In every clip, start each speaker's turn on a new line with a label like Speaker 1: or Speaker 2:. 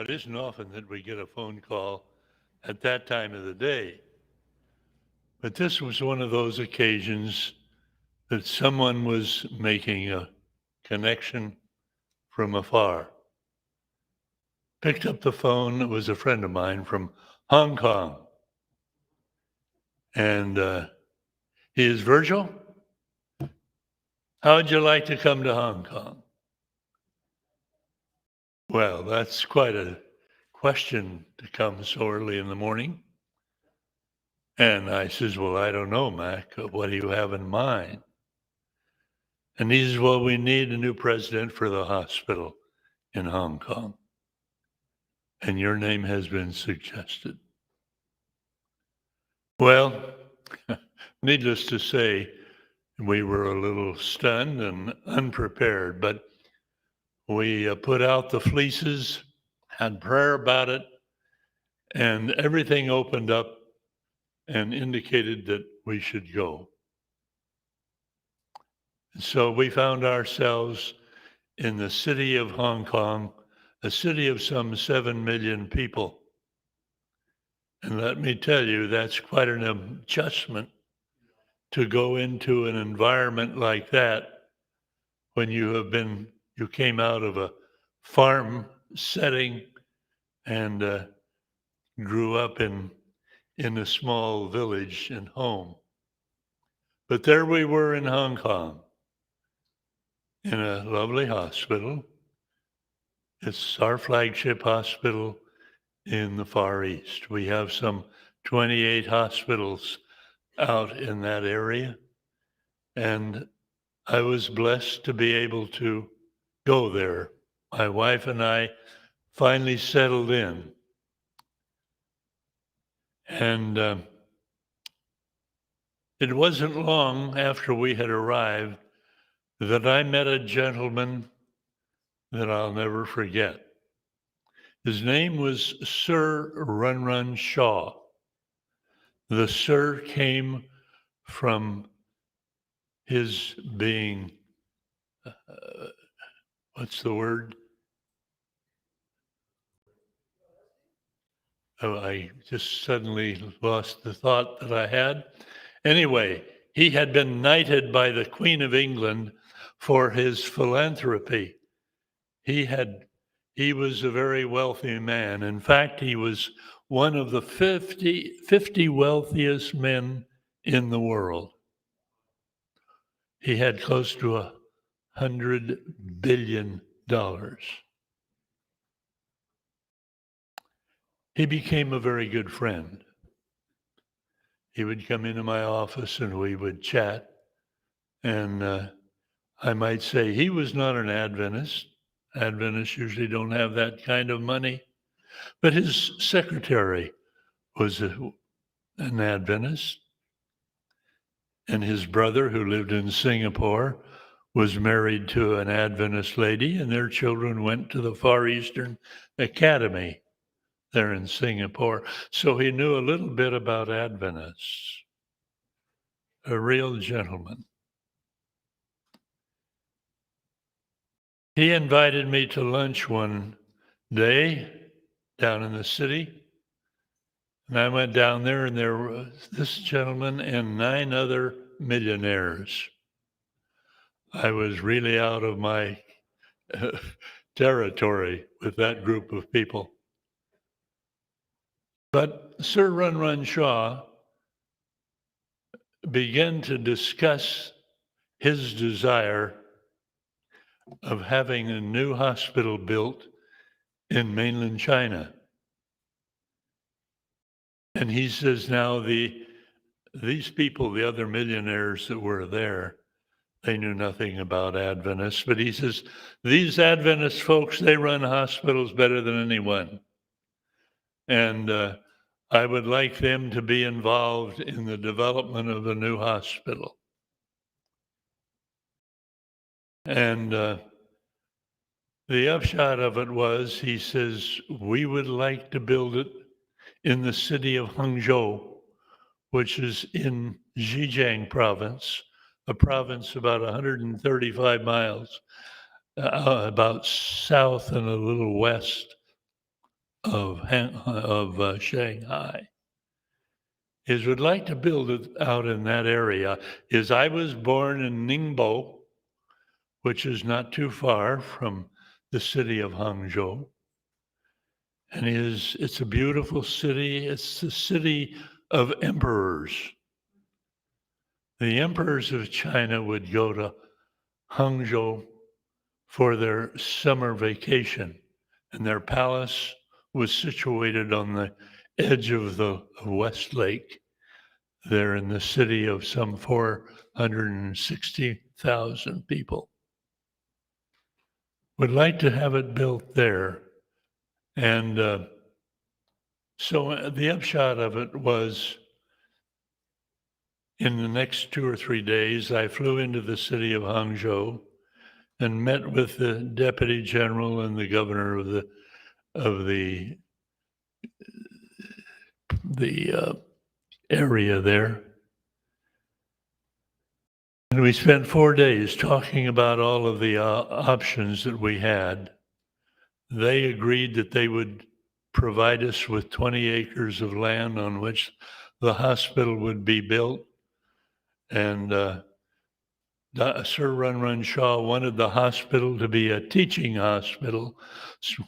Speaker 1: It isn't often that we get a phone call at that time of the day, but this was one of those occasions that someone was making a connection from afar. Picked up the phone. It was a friend of mine from Hong Kong. And he is Virgil. How would you like to come to Hong Kong? Well, that's quite a question to come so early in the morning. And I says, well, I don't know, Mac. What do you have in mind? And he says, well, we need a new president for the hospital in Hong Kong. And your name has been suggested. Well, needless to say, we were a little stunned and unprepared, but we put out the fleeces, had prayer about it, and everything opened up and indicated that we should go. So we found ourselves in the city of Hong Kong, a city of some 7 million people. And let me tell you, that's quite an adjustment to go into an environment like that when you came out of a farm setting and grew up in a small village and home. But there we were in Hong Kong, in a lovely hospital. It's our flagship hospital in the Far East. We have some 28 hospitals out in that area. And I was blessed to be able to go there. My wife and I finally settled in. And it wasn't long after we had arrived that I met a gentleman that I'll never forget. His name was Sir Run Run Shaw. The Sir came from his being, what's the word? Oh, I just suddenly lost the thought that I had. Anyway, he had been knighted by the Queen of England for his philanthropy. He was a very wealthy man. In fact, he was one of the 50 wealthiest men in the world. He had close to $100 billion. He became a very good friend. He would come into my office and we would chat. And I might say he was not an Adventist. Adventists usually don't have that kind of money. But his secretary was an Adventist. And his brother, who lived in Singapore, was married to an Adventist lady, and their children went to the Far Eastern Academy there in Singapore. So he knew a little bit about Adventists. A real gentleman. He invited me to lunch one day down in the city. And I went down there, and there was this gentleman and 9 other millionaires. I was really out of my territory with that group of people. But Sir Run Run Shaw began to discuss his desire of having a new hospital built in mainland China. And he says now these people, the other millionaires that were there, they knew nothing about Adventists, but he says, these Adventist folks, they run hospitals better than anyone. And I would like them to be involved in the development of a new hospital. And the upshot of it was, he says, we would like to build it in the city of Hangzhou, which is in Zhejiang province, a province about 135 miles, about south and a little west of Shanghai is would like to build it out in that area. Is I was born in Ningbo, which is not too far from the city of Hangzhou. And it's a beautiful city. It's the city of emperors. The emperors of China would go to Hangzhou for their summer vacation, and their palace was situated on the edge of the West Lake, there in the city of some 460,000 people. Would like to have it built there. And so the upshot of it was in the next 2 or 3 days, I flew into the city of Hangzhou and met with the deputy general and the governor of the area there. And we spent 4 days talking about all of the options that we had. They agreed that they would provide us with 20 acres of land on which the hospital would be built. And Sir Run Run Shaw wanted the hospital to be a teaching hospital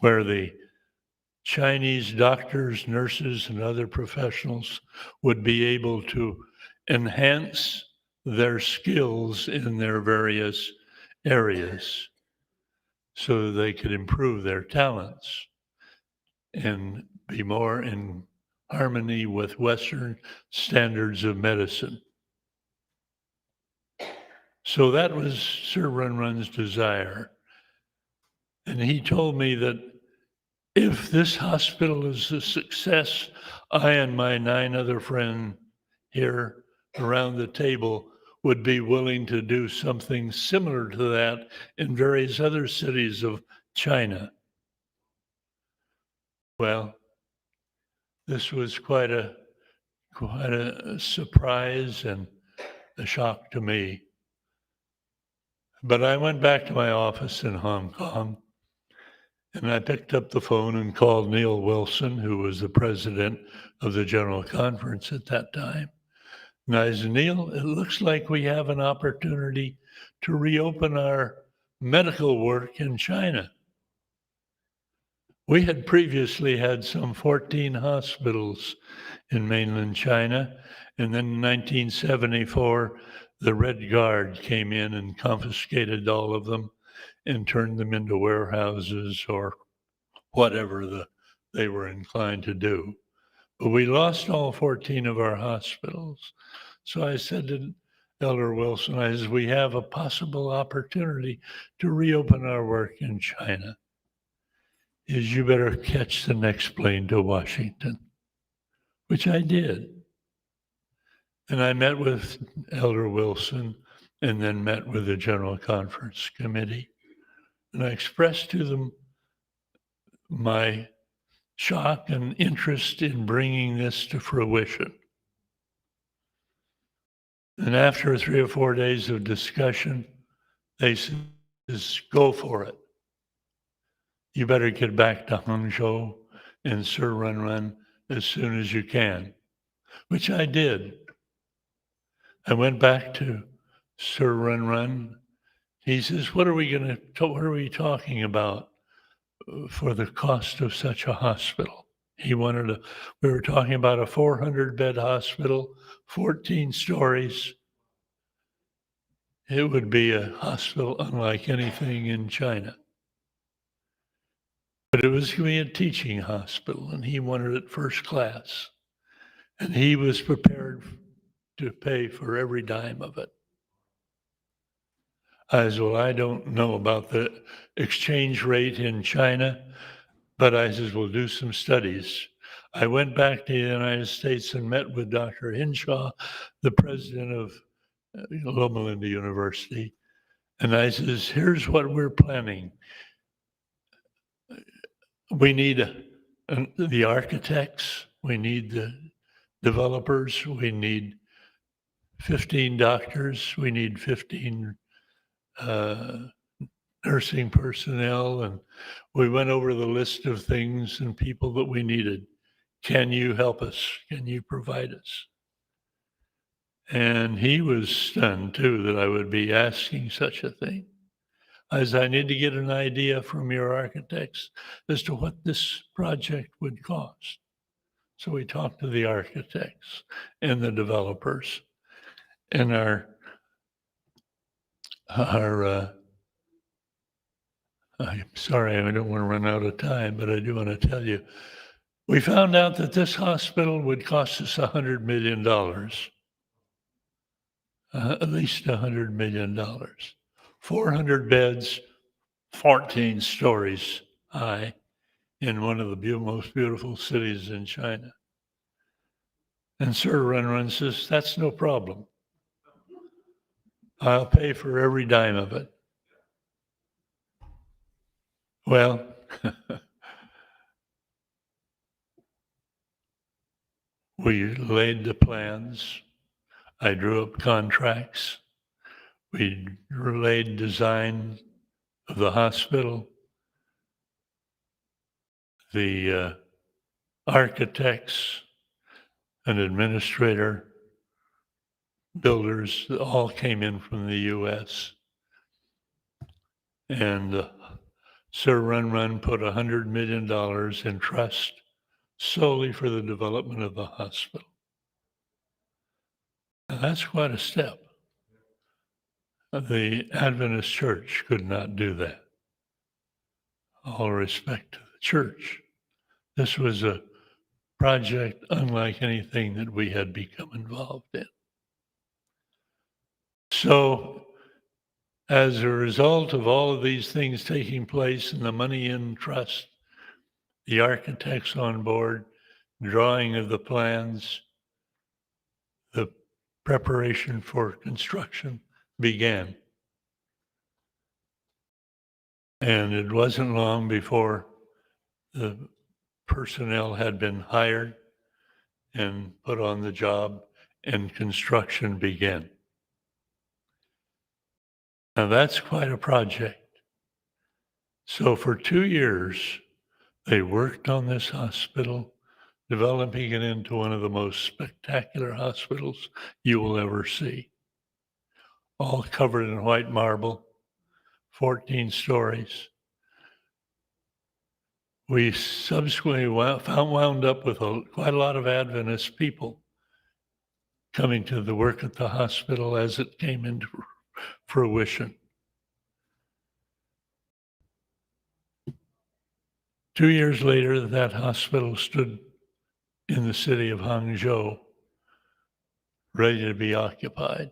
Speaker 1: where the Chinese doctors, nurses, and other professionals would be able to enhance their skills in their various areas so that they could improve their talents and be more in harmony with Western standards of medicine. So that was Sir Run Run's desire. And he told me that if this hospital is a success, I and my 9 other friends here around the table would be willing to do something similar to that in various other cities of China. Well, this was quite a surprise and a shock to me. But I went back to my office in Hong Kong and I picked up the phone and called Neil Wilson, who was the president of the General Conference at that time. And I said, Neil, it looks like we have an opportunity to reopen our medical work in China. We had previously had some 14 hospitals in mainland China, and then in 1974, the Red Guard came in and confiscated all of them and turned them into warehouses or whatever they were inclined to do. But we lost all 14 of our hospitals. So I said to Elder Wilson, I said, we have a possible opportunity to reopen our work in China. Is you better catch the next plane to Washington, which I did. And I met with Elder Wilson and then met with the General Conference Committee. And I expressed to them my shock and interest in bringing this to fruition. And after 3 or 4 days of discussion, they said, go for it. You better get back to Hangzhou and Sir Run Run as soon as you can, which I did. I went back to Sir Run Run. He says, what are we talking about for the cost of such a hospital? We were talking about a 400-bed hospital, 14 stories. It would be a hospital unlike anything in China. But it was going to be a teaching hospital, and he wanted it first class. And he was prepared to pay for every dime of it. I said, well, I don't know about the exchange rate in China, but I said, we'll do some studies. I went back to the United States and met with Dr. Hinshaw, the president of Loma Linda University. And I says, here's what we're planning. We need the architects, we need the developers, we need 15 doctors, we need 15 nursing personnel, and we went over the list of things and people that we needed. Can you help us? Can you provide us? And he was stunned too that I would be asking such a thing. As I need to get an idea from your architects as to what this project would cost. So we talked to the architects and the developers, and our I'm sorry, I don't want to run out of time, but I do want to tell you, we found out that this hospital would cost us $100 million, at least $100 million. 400 beds, 14 stories high in one of the most beautiful cities in China. And Sir Run says, that's no problem. I'll pay for every dime of it. Well, we laid the plans. I drew up contracts. We laid design of the hospital. The architects, an administrator, builders, all came in from the U.S. And Sir Run put $100 million in trust solely for the development of the hospital. Now, that's quite a step. The Adventist Church could not do that. All respect to the church. This was a project unlike anything that we had become involved in. So, as a result of all of these things taking place and the money in trust, the architects on board, drawing of the plans, the preparation for construction began. And it wasn't long before the personnel had been hired and put on the job and construction began. Now that's quite a project. So for 2 years, they worked on this hospital, developing it into one of the most spectacular hospitals you will ever see. All covered in white marble, 14 stories. We subsequently wound up with quite a lot of Adventist people coming to the work at the hospital as it came into fruition. 2 years later, that hospital stood in the city of Hangzhou, ready to be occupied.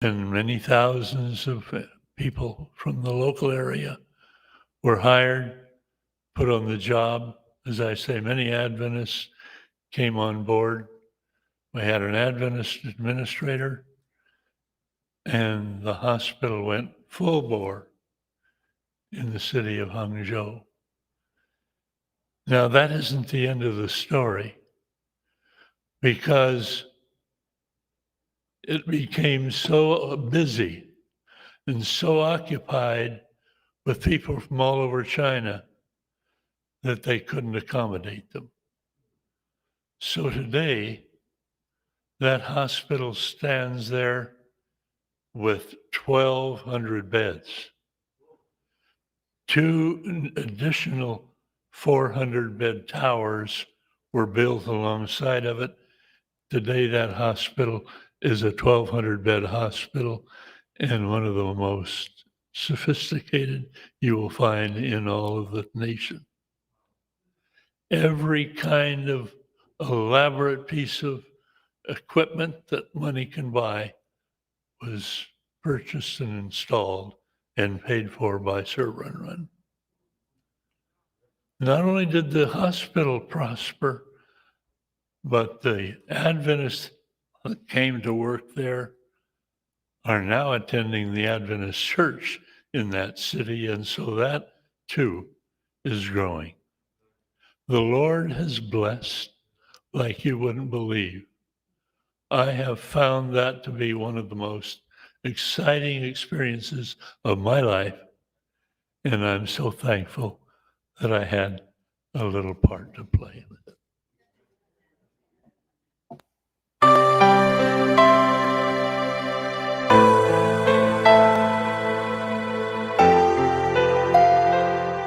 Speaker 1: And many thousands of people from the local area were hired, put on the job. As I say, many Adventists came on board. We had an Adventist administrator, and the hospital went full bore in the city of Hangzhou. Now, that isn't the end of the story, because it became so busy and so occupied with people from all over China that they couldn't accommodate them. So today, that hospital stands there with 1,200 beds. 2 additional 400-bed towers were built alongside of it. Today, that hospital is a 1,200-bed hospital and one of the most sophisticated you will find in all of the nation. Every kind of elaborate piece of equipment that money can buy was purchased and installed and paid for by Sir Run. Not only did the hospital prosper, but the Adventists that came to work there are now attending the Adventist church in that city, and so that too is growing. The Lord has blessed like you wouldn't believe. I have found that to be one of the most exciting experiences of my life. And I'm so thankful that I had a little part to play in it.